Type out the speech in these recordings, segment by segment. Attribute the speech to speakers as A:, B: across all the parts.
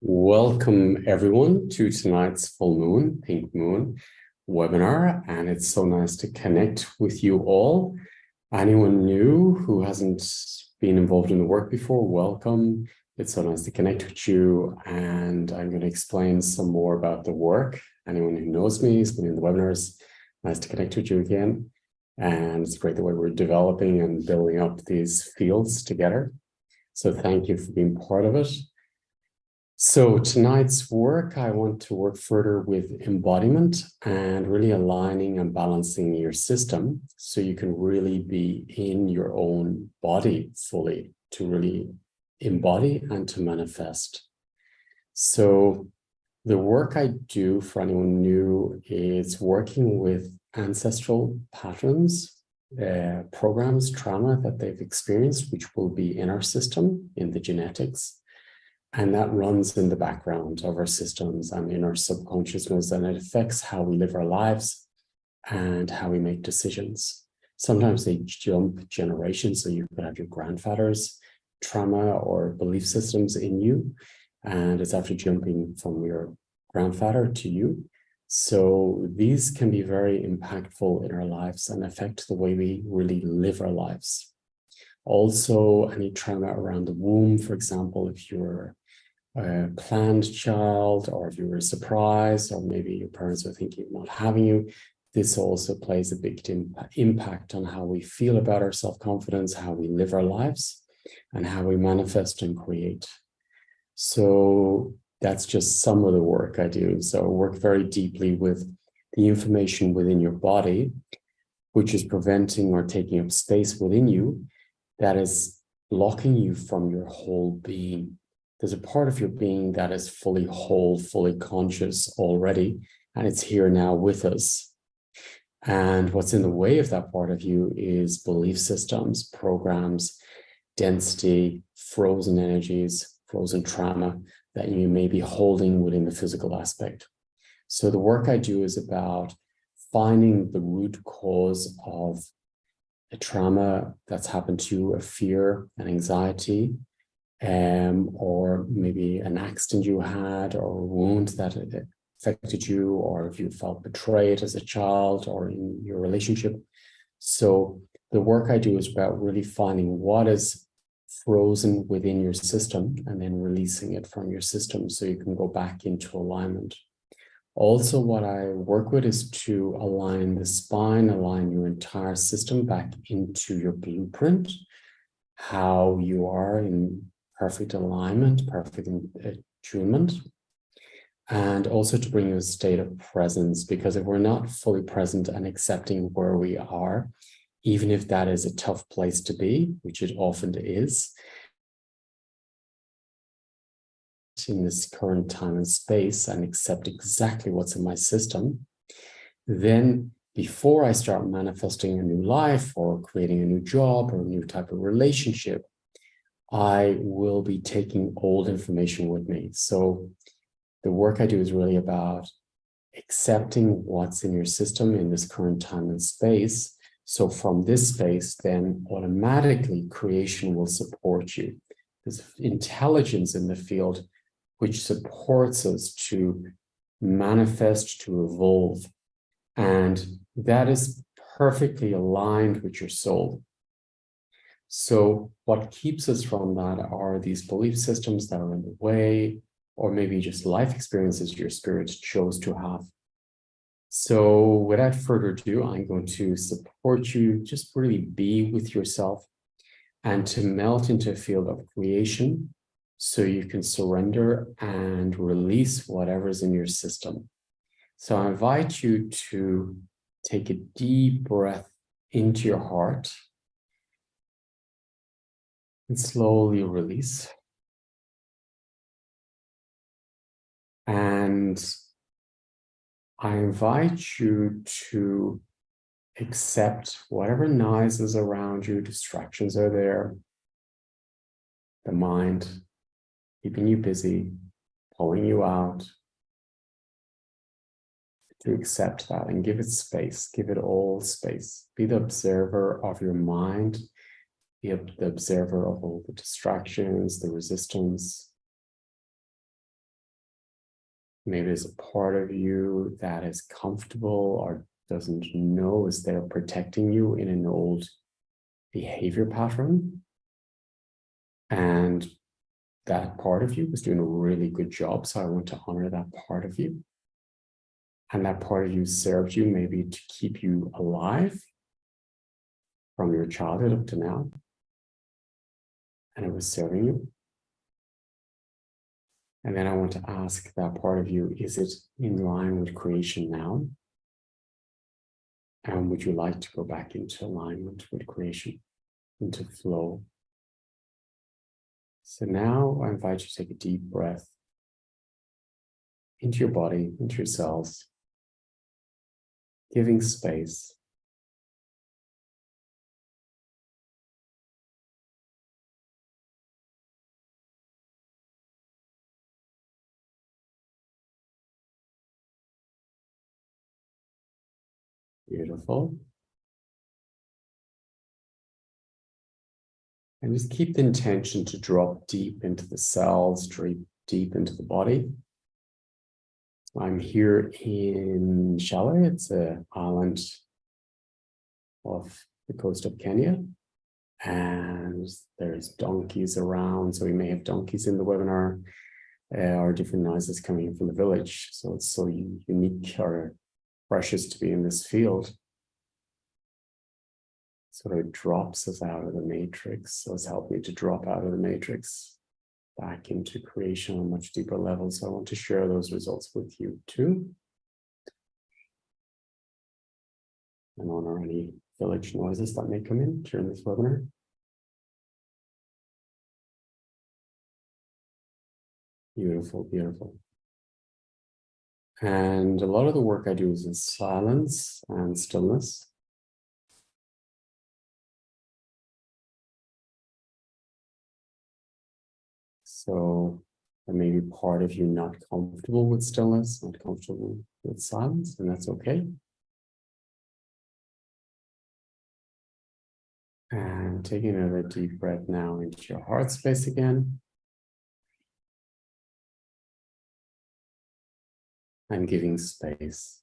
A: Welcome everyone to tonight's full moon, pink moon webinar, and it's so nice to connect with you all. Anyone new who hasn't been involved in the work before, welcome. It's so nice to connect with you, and I'm going to explain some more about the work. Anyone who knows me has been in the webinars. Nice to connect with you again, and it's great the way we're developing and building up these fields together. So thank you for being part of it. So tonight's work, I want to work further with embodiment and really aligning and balancing your system so you can really be in your own body fully to really embody and to manifest. So the work I do for anyone new is working with ancestral patterns, programs, trauma that they've experienced, which will be in our system, in the genetics. And that runs in the background of our systems and in our subconsciousness, and it affects how we live our lives and how we make decisions. Sometimes they jump generations, so you could have your grandfather's trauma or belief systems in you, and it's after jumping from your grandfather to you. So these can be very impactful in our lives and affect the way we really live our lives. Also, any trauma around the womb, for example, if you're a planned child, or if you were surprised, or maybe your parents were thinking of not having you, this also plays a big impact on how we feel about our self-confidence, how we live our lives, and how we manifest and create. So that's just some of the work I do. So I work very deeply with the information within your body, which is preventing or taking up space within you that is blocking you from your whole being. There's a part of your being that is fully whole, fully conscious already, and it's here now with us. And what's in the way of that part of you is belief systems, programs, density, frozen energies, frozen trauma that you may be holding within the physical aspect. So the work I do is about finding the root cause of a trauma that's happened to you, a fear, an anxiety, or maybe an accident you had, or a wound that affected you, or if you felt betrayed as a child or in your relationship. So the work I do is about really finding what is frozen within your system and then releasing it from your system so you can go back into alignment. Also, what I work with is to align the spine, align your entire system back into your blueprint, how you are in perfect alignment, perfect attunement, and also to bring you a state of presence, because if we're not fully present and accepting where we are, even if that is a tough place to be, which it often is, in this current time and space, and accept exactly what's in my system, then before I start manifesting a new life or creating a new job or a new type of relationship, I will be taking old information with me. So the work I do is really about accepting what's in your system in this current time and space. So from this space, then automatically creation will support you. There's intelligence in the field which supports us to manifest, to evolve. And that is perfectly aligned with your soul. So what keeps us from that are these belief systems that are in the way, or maybe just life experiences your spirit chose to have. So without further ado, I'm going to support you, just really be with yourself and to melt into a field of creation so you can surrender and release whatever's in your system. So I invite you to take a deep breath into your heart and slowly release. And I invite you to accept whatever noise is around you, distractions are there, the mind keeping you busy, pulling you out, to accept that and give it space, give it all space. Be the observer of your mind, be the observer of all the distractions, the resistance. Maybe there's a part of you that is comfortable or doesn't know is there protecting you in an old behavior pattern. And that part of you was doing a really good job. So I want to honor that part of you. And that part of you served you maybe to keep you alive from your childhood up to now. And it was serving you. And then I want to ask that part of you, is it in line with creation now? And would you like to go back into alignment with creation, into flow? So now I invite you to take a deep breath into your body, into your cells, giving space. Beautiful. And just keep the intention to drop deep into the cells, deep into the body. I'm here in Chalet. It's an island off the coast of Kenya. And there's donkeys around. So we may have donkeys in the webinar or different noises coming in from the village. So it's so unique or precious to be in this field. Sort of drops us out of the matrix. So it's helped me to drop out of the matrix back into creation on a much deeper level. So I want to share those results with you too. And honor any village noises that may come in during this webinar. Beautiful, beautiful. And a lot of the work I do is in silence and stillness. So there may be part of you not comfortable with stillness, not comfortable with silence, and that's okay. And taking another deep breath now into your heart space again. And giving space.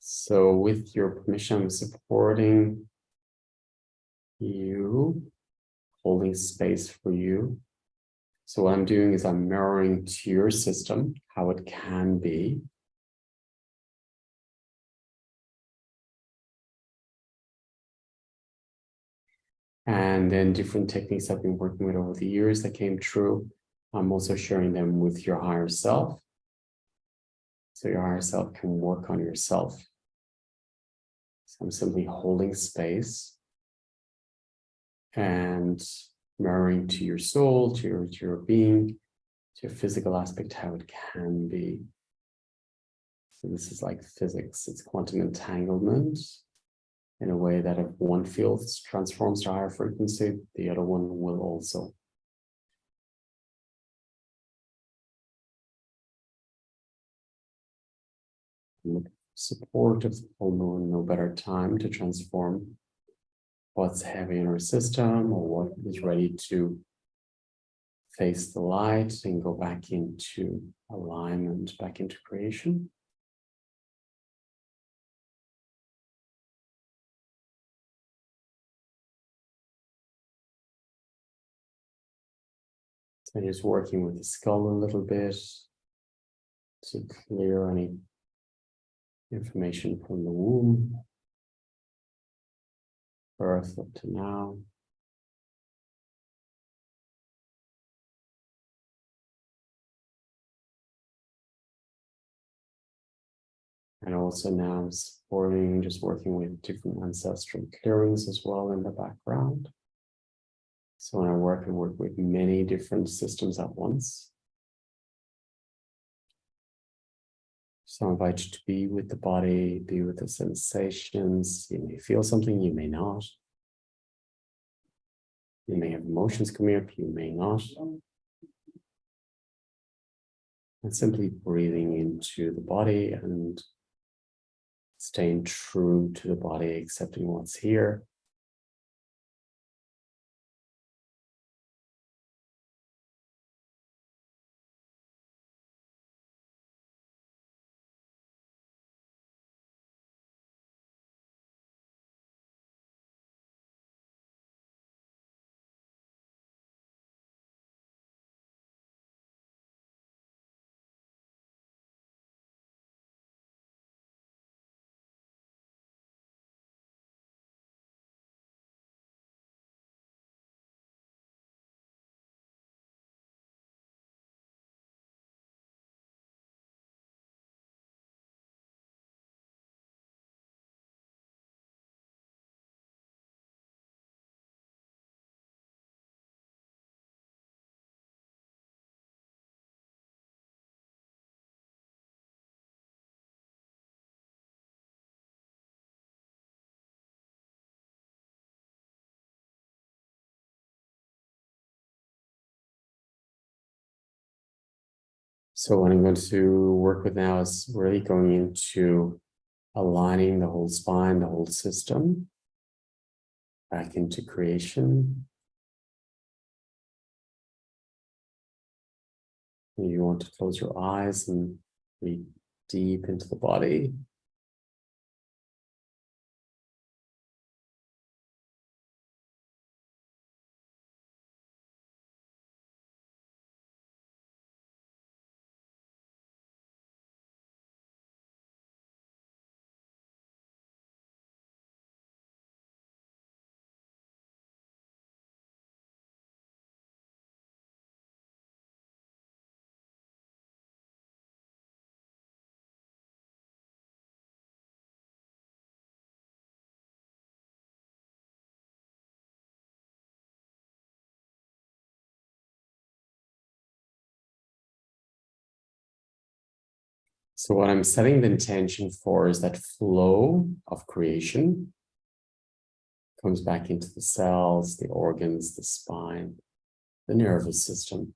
A: So with your permission, I'm supporting you, holding space for you. So what I'm doing is I'm mirroring to your system how it can be. And then different techniques I've been working with over the years that came true. I'm also sharing them with your higher self. So your higher self can work on yourself. So I'm simply holding space and mirroring to your soul, to your being, to your physical aspect, how it can be. So this is like physics. It's quantum entanglement in a way that if one field transforms to higher frequency, the other one will also. With support of the full moon, no better time to transform what's heavy in our system or what is ready to face the light and go back into alignment, back into creation. So just working with the skull a little bit to clear any information from the womb, birth up to now. And also now supporting, just working with different ancestral clearings as well in the background. So when I work with many different systems at once. So I invite you to be with the body, be with the sensations. You may feel something, you may not. You may have emotions coming up, you may not. And simply breathing into the body and staying true to the body, accepting what's here. So what I'm going to work with now is really going into aligning the whole spine, the whole system, back into creation. You want to close your eyes and breathe deep into the body. So what I'm setting the intention for is that flow of creation comes back into the cells, the organs, the spine, the nervous system.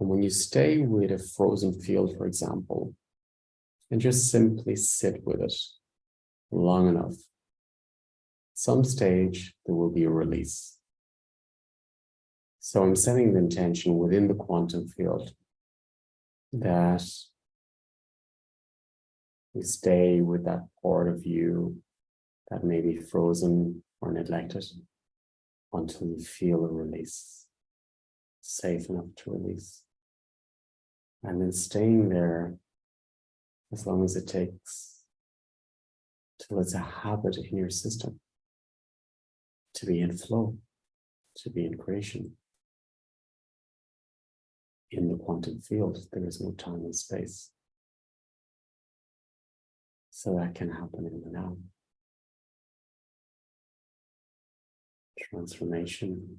A: And when you stay with a frozen field, for example, and just simply sit with it long enough, some stage there will be a release. So I'm setting the intention within the quantum field that we stay with that part of you that may be frozen or neglected until you feel a release, safe enough to release. And then staying there as long as it takes till it's a habit in your system to be in flow, to be in creation. In the quantum field, there is no time and space. So that can happen in the now. Transformation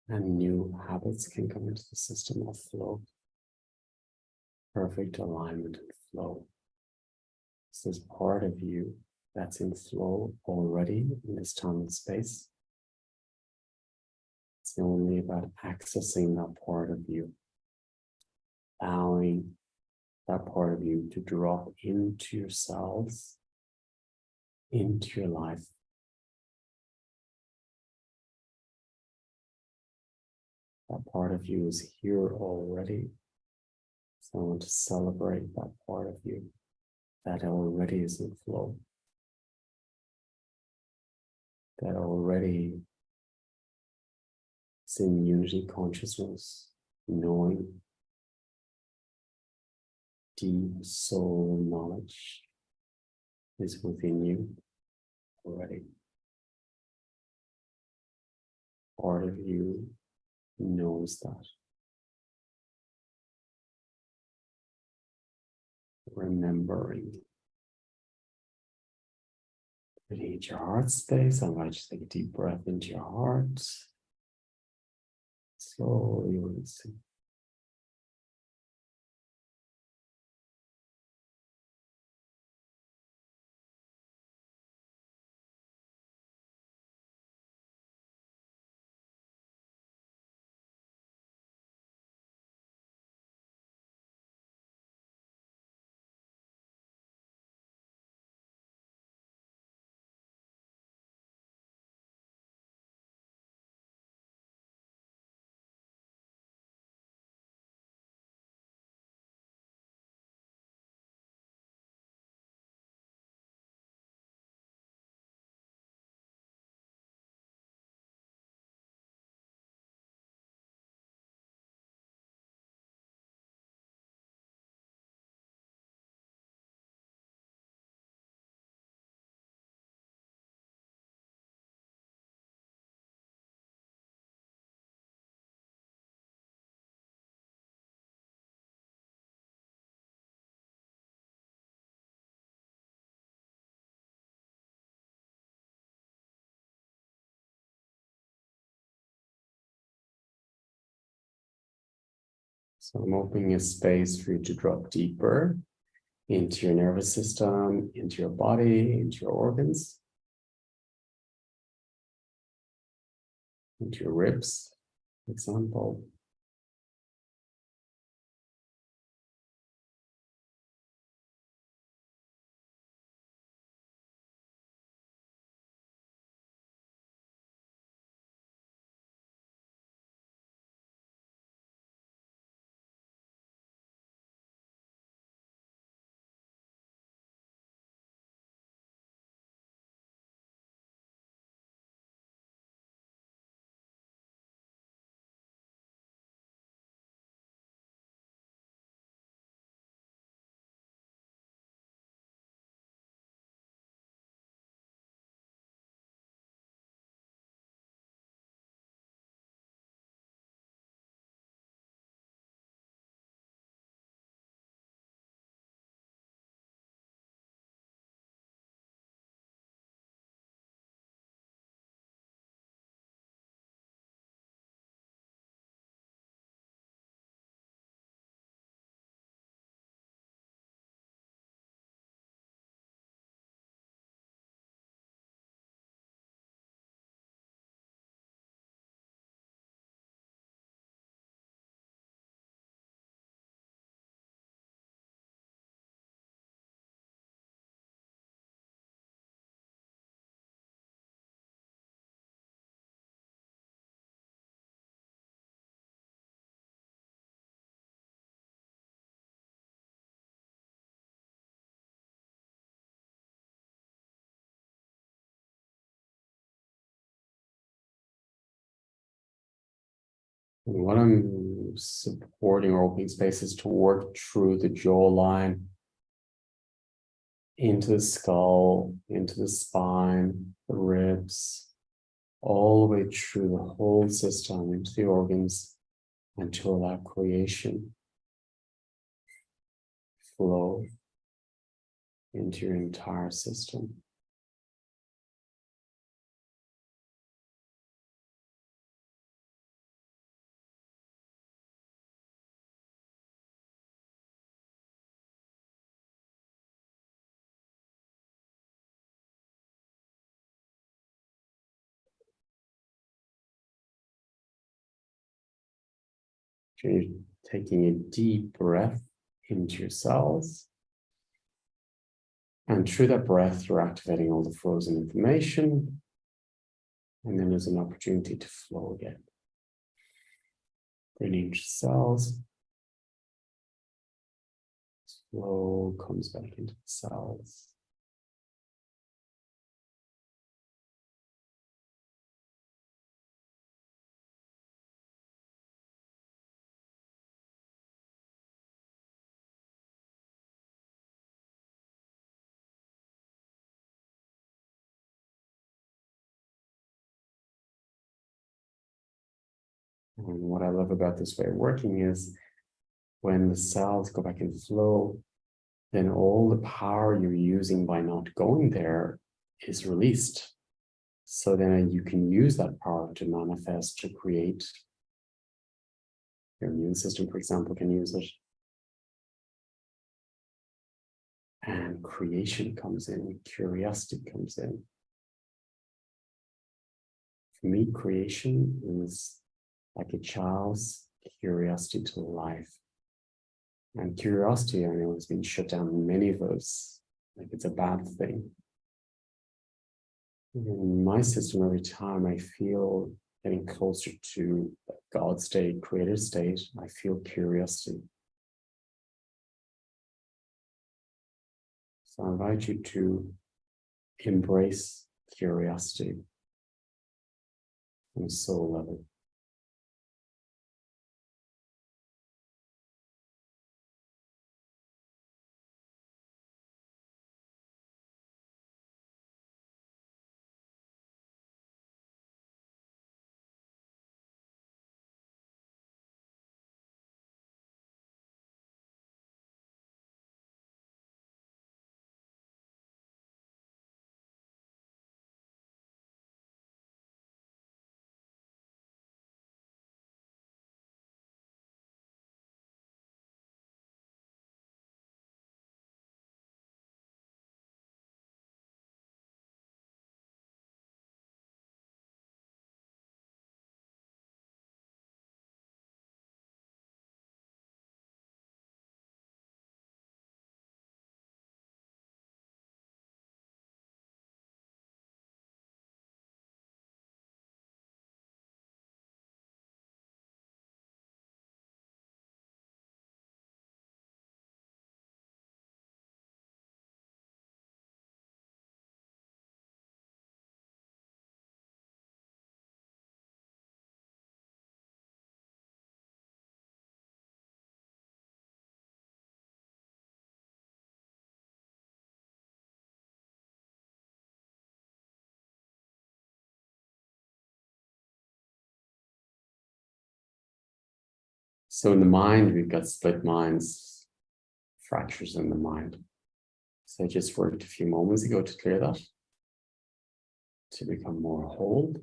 A: and new habits can come into the system of flow. Perfect alignment and flow. So there's part of you that's in flow already in this time and space. It's only about accessing that part of you, allowing that part of you to drop into your cells, into your life. That part of you is here already. So I want to celebrate that part of you. that already is in flow, that already is in unity consciousness, knowing, deep soul knowledge is within you already. Part of you knows that. Remembering. Release your heart space. I invite you to take a deep breath into your heart. Slowly releasing. So I'm opening a space for you to drop deeper into your nervous system, into your body, into your organs, into your ribs, for example. And what I'm supporting or opening spaces to work through the jawline, into the skull, into the spine, the ribs, all the way through the whole system, into the organs, and to allow creation, flow into your entire system. You're taking a deep breath into your cells. And through that breath, you're activating all the frozen information. And then there's an opportunity to flow again. Bring into cells. flow comes back into the cells. And what I love about this way of working is when the cells go back into flow, then all the power you're using by not going there is released. So then you can use that power to manifest, to create. Your immune system, for example, can use it. And creation comes in, curiosity comes in. For me, creation is like a child's curiosity to life. And curiosity, I know, has been shut down in many of those, like it's a bad thing. In my system, every time I feel getting closer to God state, creator state, I feel curiosity. So I invite you to embrace curiosity on a soul level. So in the mind, we've got split minds, fractures in the mind. So I just worked a few moments ago to clear that, to become more whole.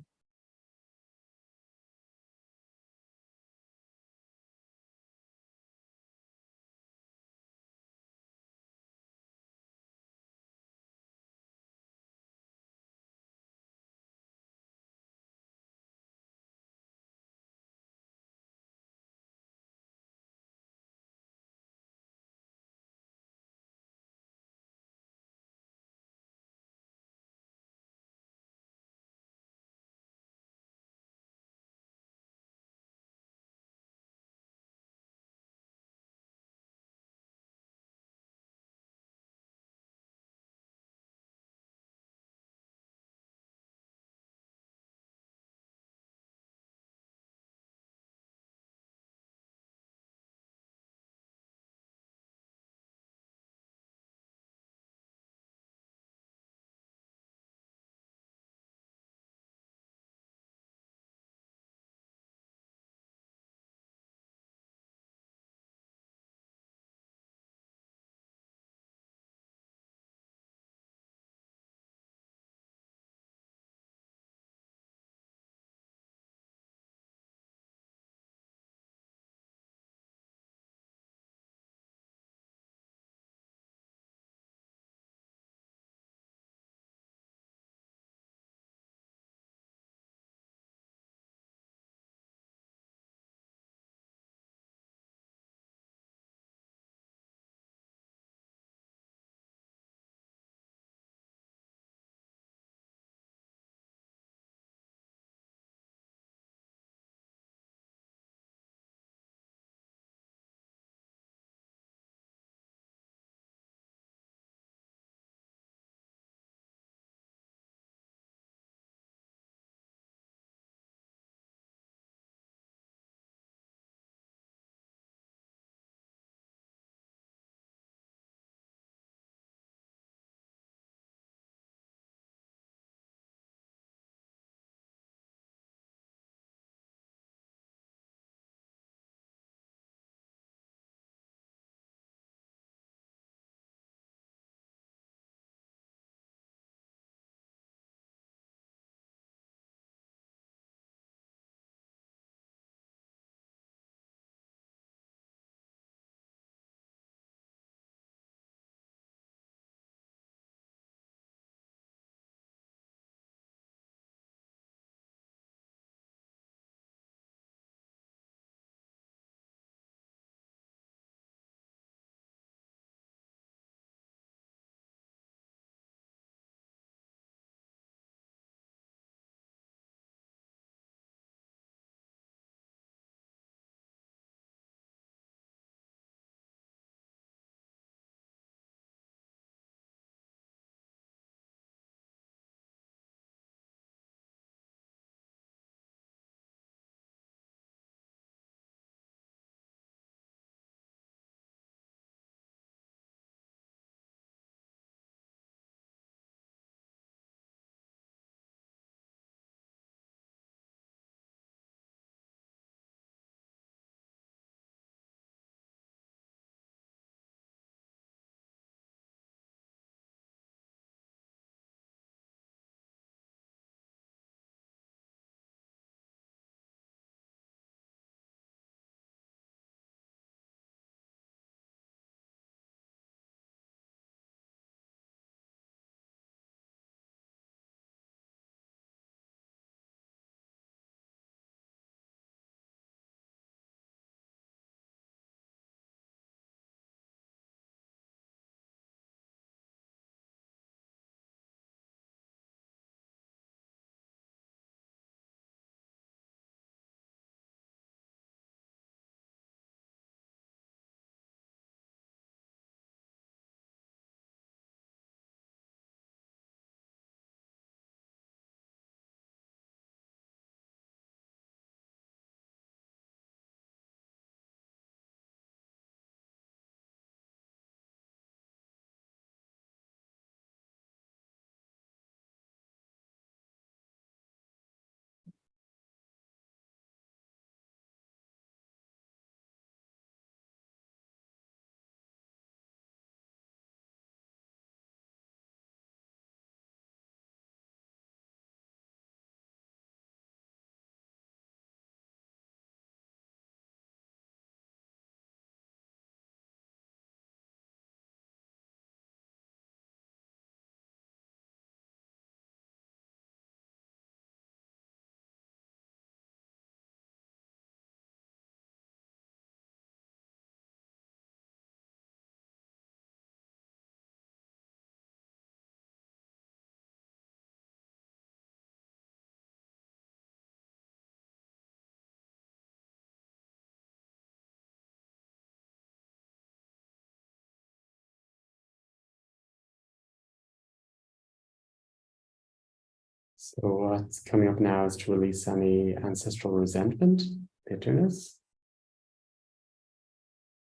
A: So what's coming up now is to release any ancestral resentment, bitterness,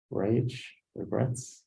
A: rage, regrets.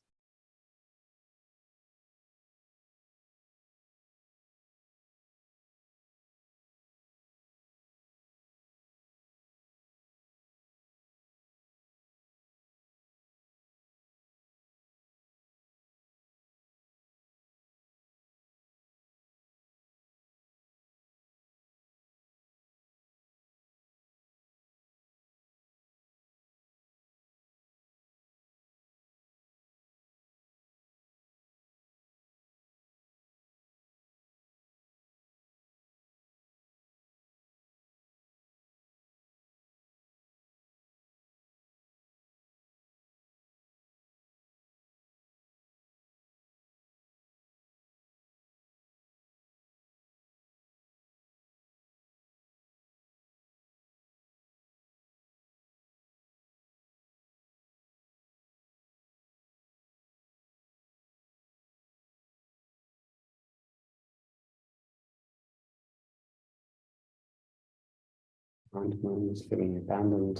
A: Abandonment is feeling abandoned.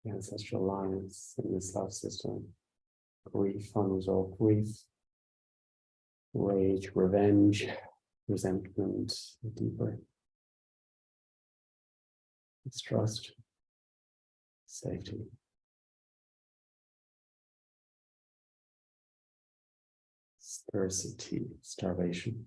A: The ancestral lines in this life system. Grief, unresolved grief, rage, revenge, resentment, deeper distrust, safety. Scarcity, starvation.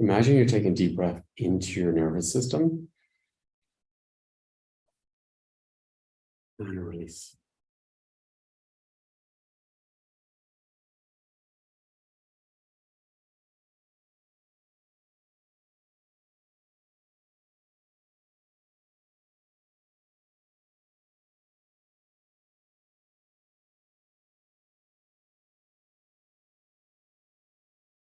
A: Imagine you're taking a deep breath into your nervous system and a release.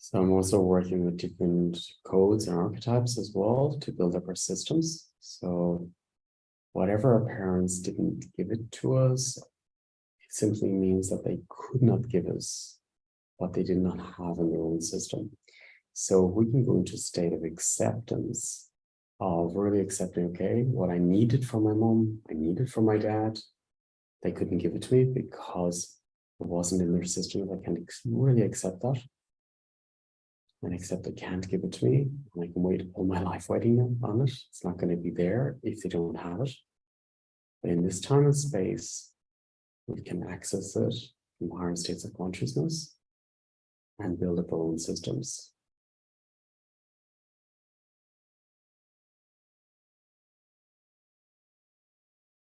A: So I'm also working with different codes and archetypes as well to build up our systems. So whatever our parents didn't give it to us, it simply means that they could not give us what they did not have in their own system. So we can go into a state of acceptance, of really accepting, okay, what I needed from my mom, I needed from my dad, they couldn't give it to me because it wasn't in their system. I can really accept that. And accept they can't give it to me. And I can wait all my life waiting on it. It's not going to be there if they don't have it. But in this time and space, we can access it from higher states of consciousness and build up our own systems.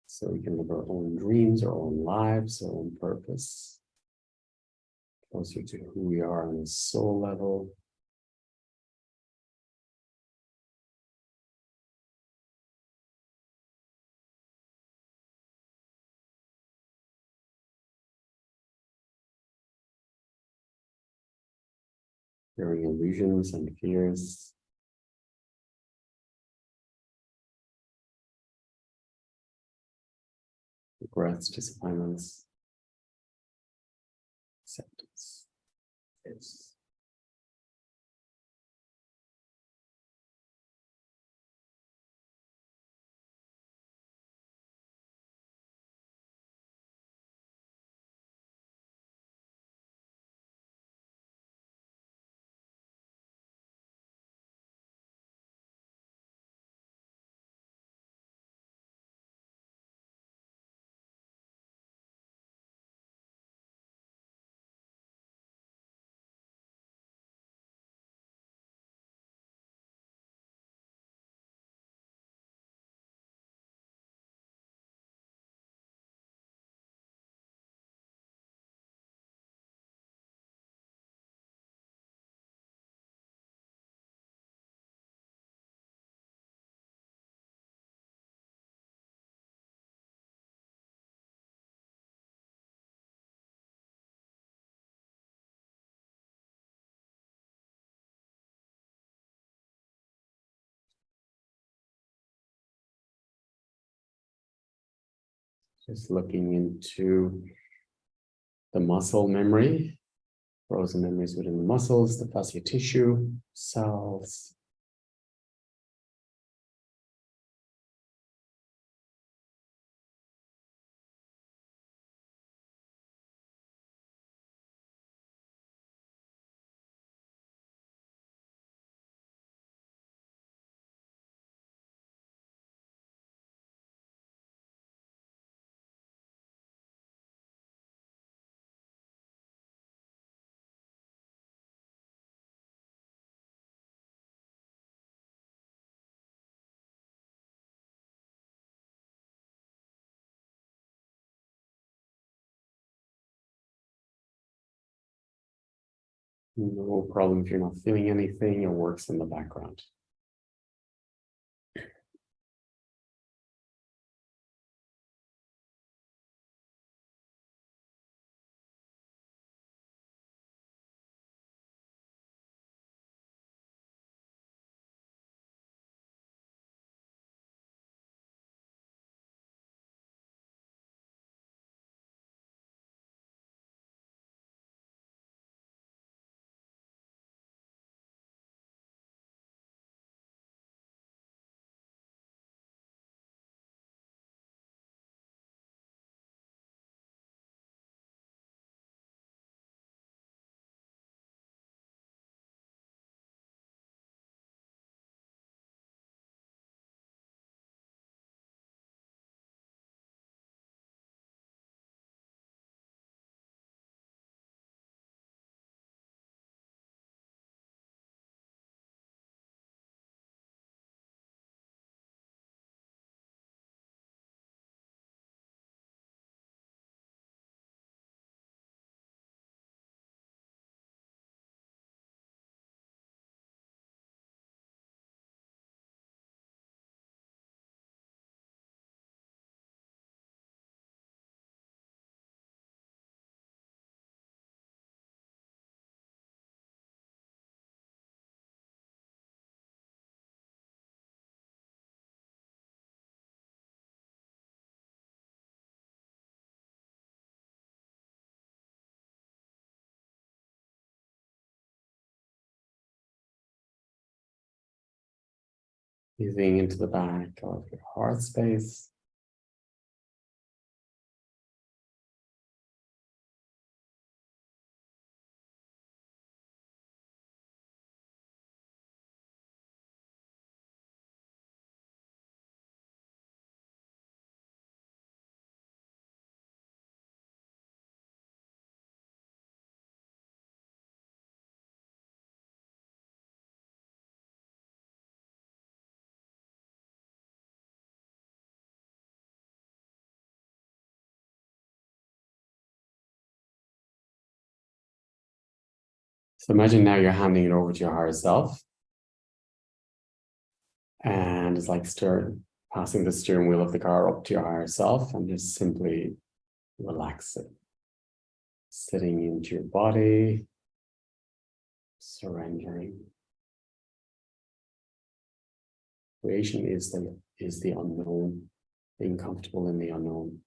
A: So we can live our own dreams, our own lives, our own purpose, closer to who we are on a soul level. Hearing illusions and fears. Regrets, disappointments, acceptance. Yes. Just looking into the muscle memory, frozen memories within the muscles, the fascia tissue, cells. No problem if you're not feeling anything, it works in the background. Breathing into the back of your heart space. So imagine now you're handing it over to your higher self. And it's like passing the steering wheel of the car up to your higher self and just simply relax it. Sitting into your body, surrendering. Creation is the unknown, being comfortable in the unknown.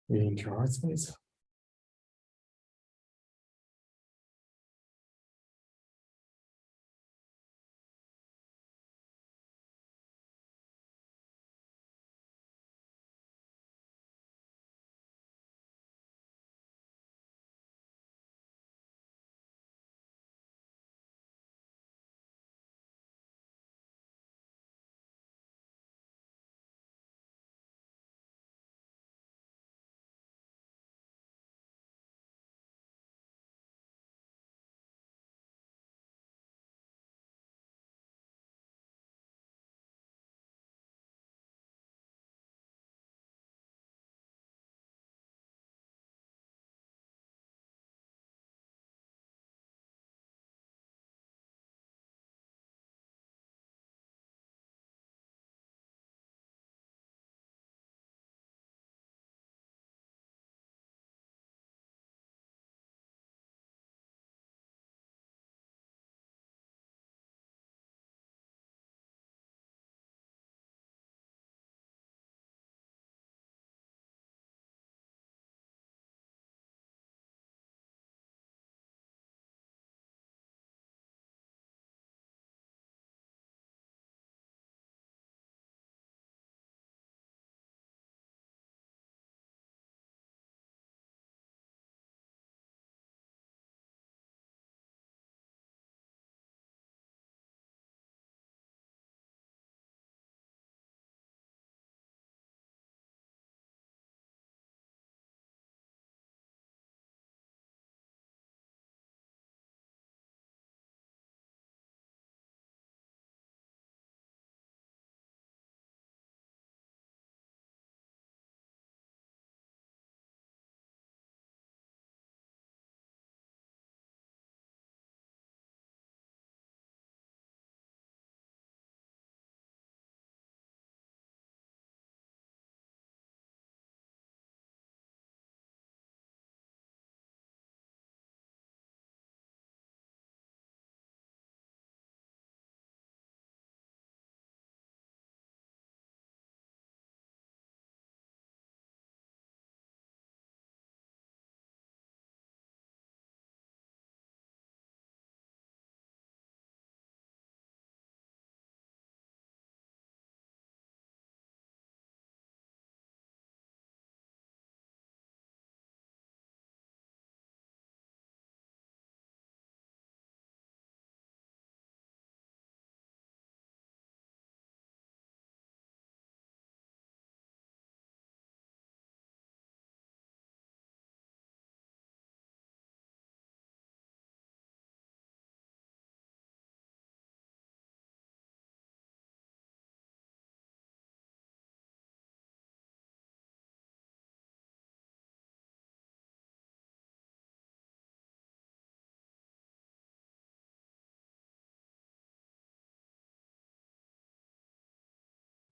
A: Into your heart space.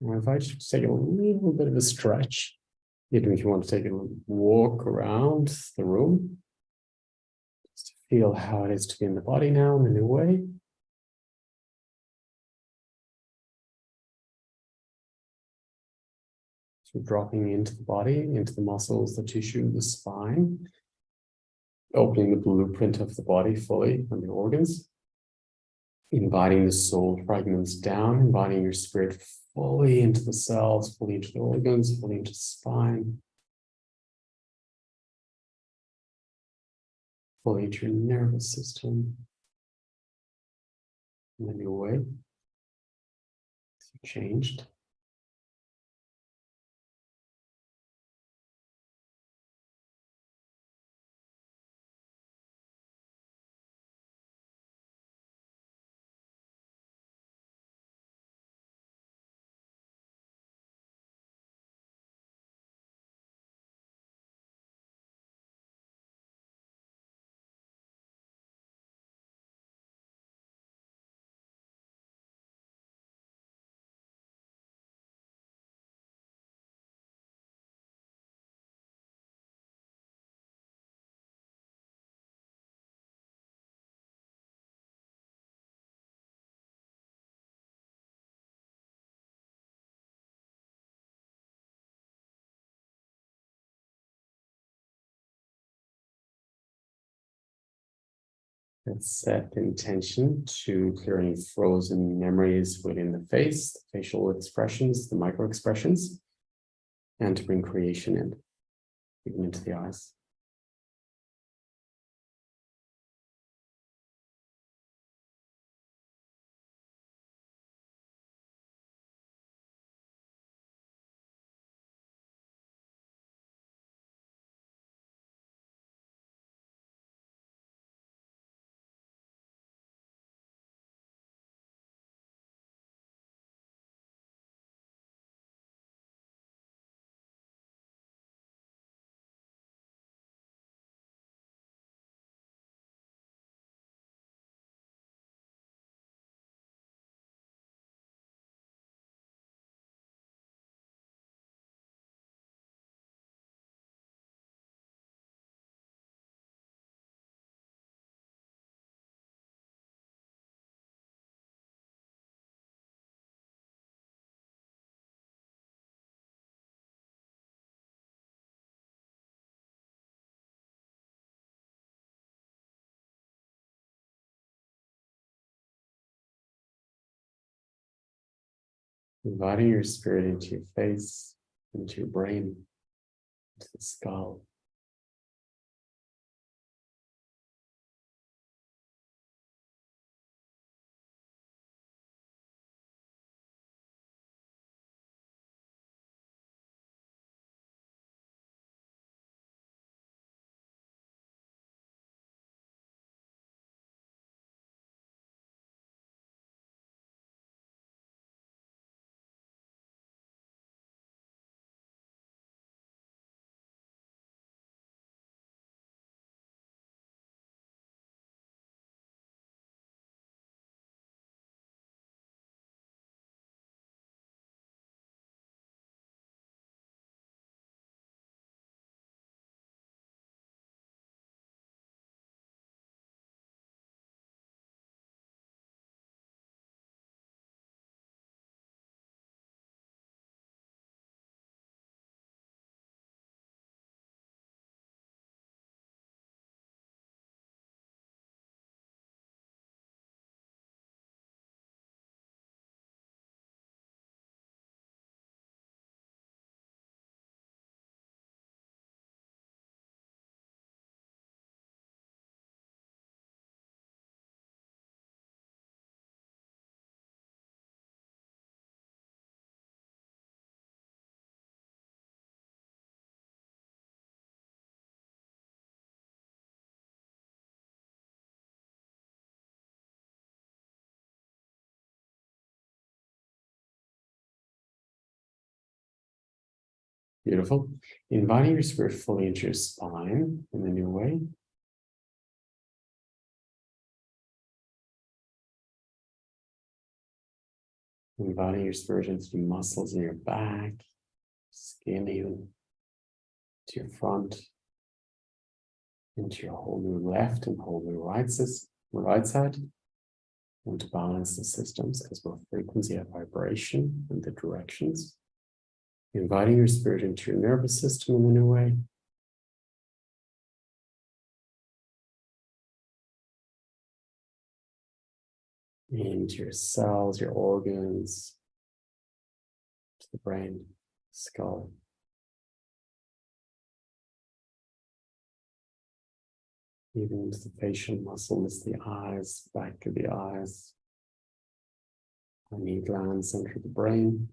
A: I invite you to take a little bit of a stretch, even if you want to take a walk around the room, just to feel how it is to be in the body now in a new way. So dropping into the body, into the muscles, the tissue, the spine, opening the blueprint of the body fully and the organs, inviting the soul fragments down, inviting your spirit fully into the cells, fully into the organs, fully into the spine, fully into your nervous system. In a new way. So changed. Let's set the intention to clear any frozen memories within the face, the facial expressions, the micro expressions, and to bring creation in, even into the eyes. Inviting your spirit into your face, into your brain, into the skull. Beautiful. Inviting your spirit fully into your spine in a new way. Inviting your spirit into the muscles in your back, skin even, to your front, into your whole new left and whole new right side. And to balance the systems as both frequency and vibration and the directions. Inviting your spirit into your nervous system in a new way. Into your cells, your organs, to the brain, skull. Even into the facial muscles, the eyes, back of the eyes, pineal gland, center of the brain.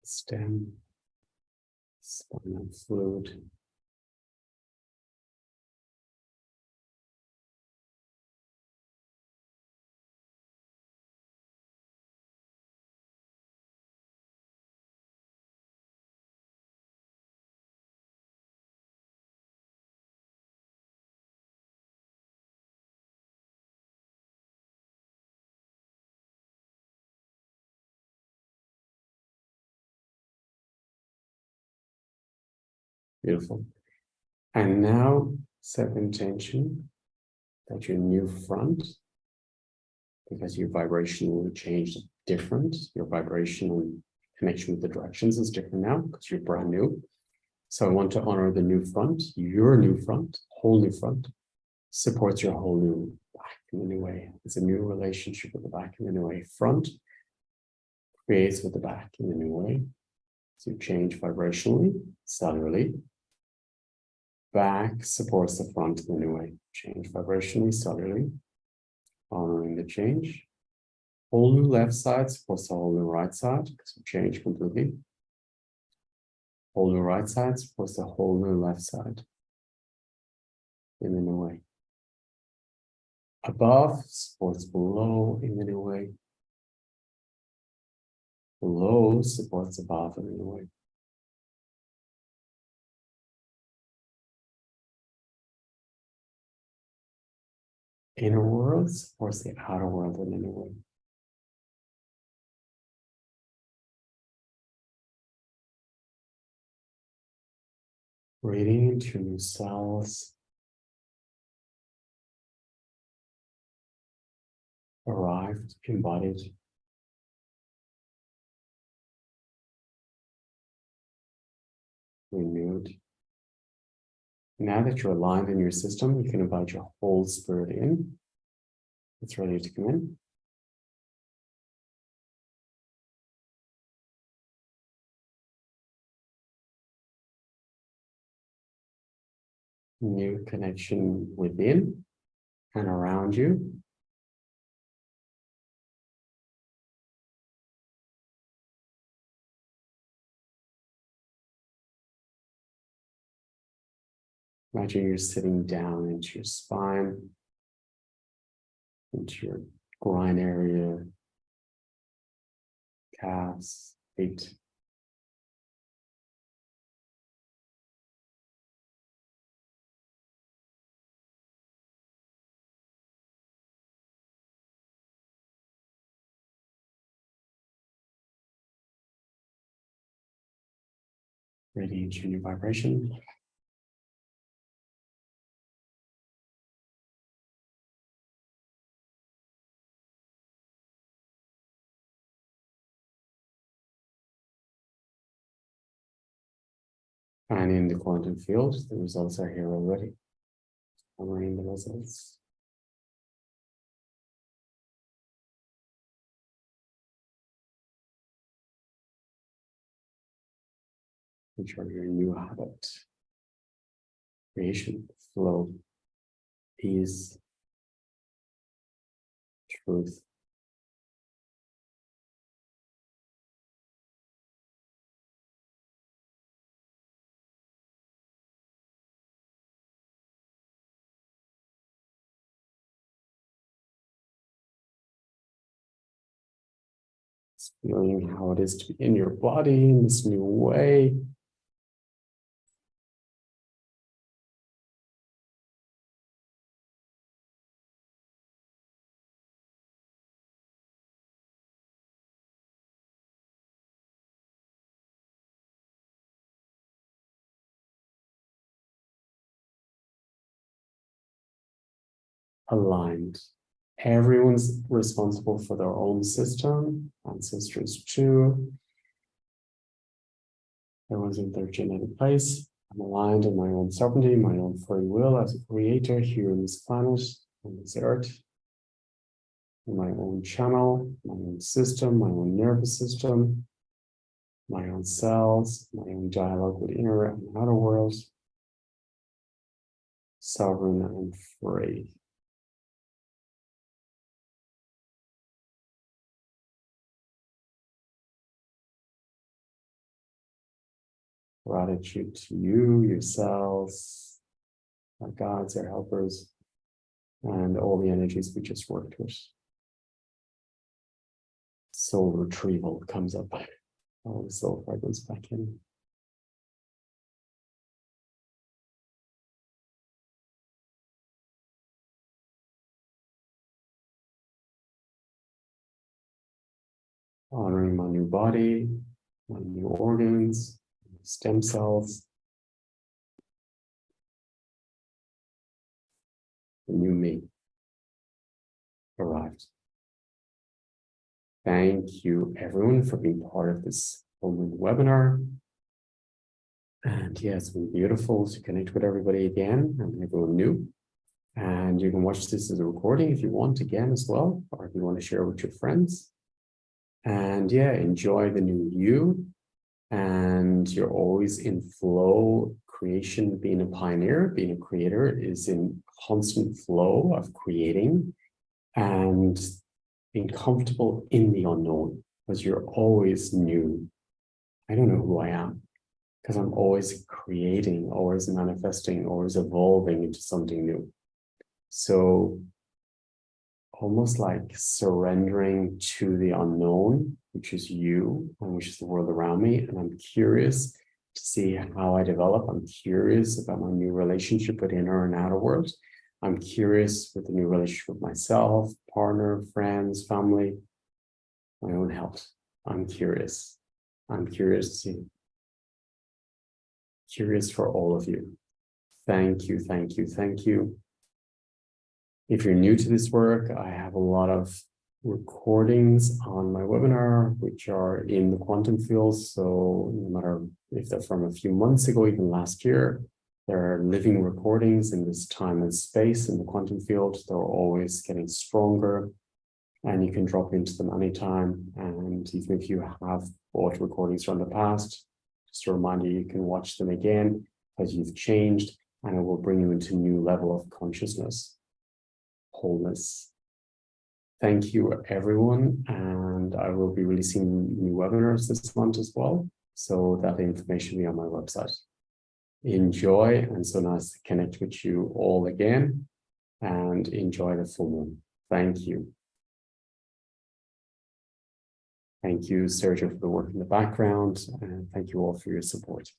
A: Stem, spinal fluid. Beautiful. And now set the intention that your new front, because your vibration will change different. Your vibration and connection with the directions is different now because you're brand new. So I want to honor the new front, your new front, whole new front, supports your whole new back in a new way. It's a new relationship with the back in a new way. Front creates with the back in a new way. So you change vibrationally, cellularly. Back supports the front in a new way. Change vibrationally, cellularly, honoring the change. Whole new left side supports the whole new right side because you change completely. Whole new right side supports the whole new left side in a new way. Above supports below in a new way. Below supports above in a new way. Inner world supports the outer world in a new way. Breathing into new cells. Arrived, embodied. Renewed. Now that you're aligned in your system, you can invite your whole spirit in. It's ready to come in. New connection within and around you. Imagine you're sitting down into your spine, into your groin area, calves, feet. Radiate your new vibration. And in the quantum field, the results are here already. Honoring the results. Which are your new habit. Creation, flow, ease, truth. Feeling how it is to be in your body in this new way. Aligned. Everyone's responsible for their own system, ancestors too. Everyone's in their genetic place. I'm aligned in my own sovereignty, my own free will as a creator here on this planet, on this earth. In my own channel, my own system, my own nervous system, my own cells, my own dialogue with inner and outer worlds. Sovereign and free. Gratitude to you, yourselves, our guides, our helpers, and all the energies we just worked with. Soul retrieval comes up. All the soul fragments back in. Honoring my new body, my new organs, stem cells, the new me arrived. Thank you, everyone, for being part of this full moon webinar. And yeah, it's been beautiful to connect with everybody again and everyone new. And you can watch this as a recording if you want again as well, or if you want to share with your friends. And yeah, enjoy the new you. And you're always in flow. Creation, being a pioneer, being a creator is in constant flow of creating and being comfortable in the unknown, because you're always new. I don't know who I am, because I'm always creating, always manifesting, always evolving into something new. So almost like surrendering to the unknown, which is you and which is the world around me. And I'm curious to see how I develop. I'm curious about my new relationship with inner and outer world. I'm curious with the new relationship with myself, partner, friends, family, my own health. I'm curious. I'm curious to see. Curious for all of you. Thank you, thank you, thank you. If you're new to this work, I have a lot of recordings on my webinar, which are in the quantum field. So no matter if they're from a few months ago, even last year, there are living recordings in this time and space in the quantum field. They're always getting stronger, and you can drop into them anytime. And even if you have bought recordings from the past, just a reminder, you can watch them again as you've changed, and it will bring you into a new level of consciousness, wholeness. Thank you, everyone. And I will be releasing new webinars this month as well, so that information will be on my website. Enjoy, and so nice to connect with you all again, and enjoy the full moon. Thank you. Thank you, Sergio, for the work in the background, and thank you all for your support.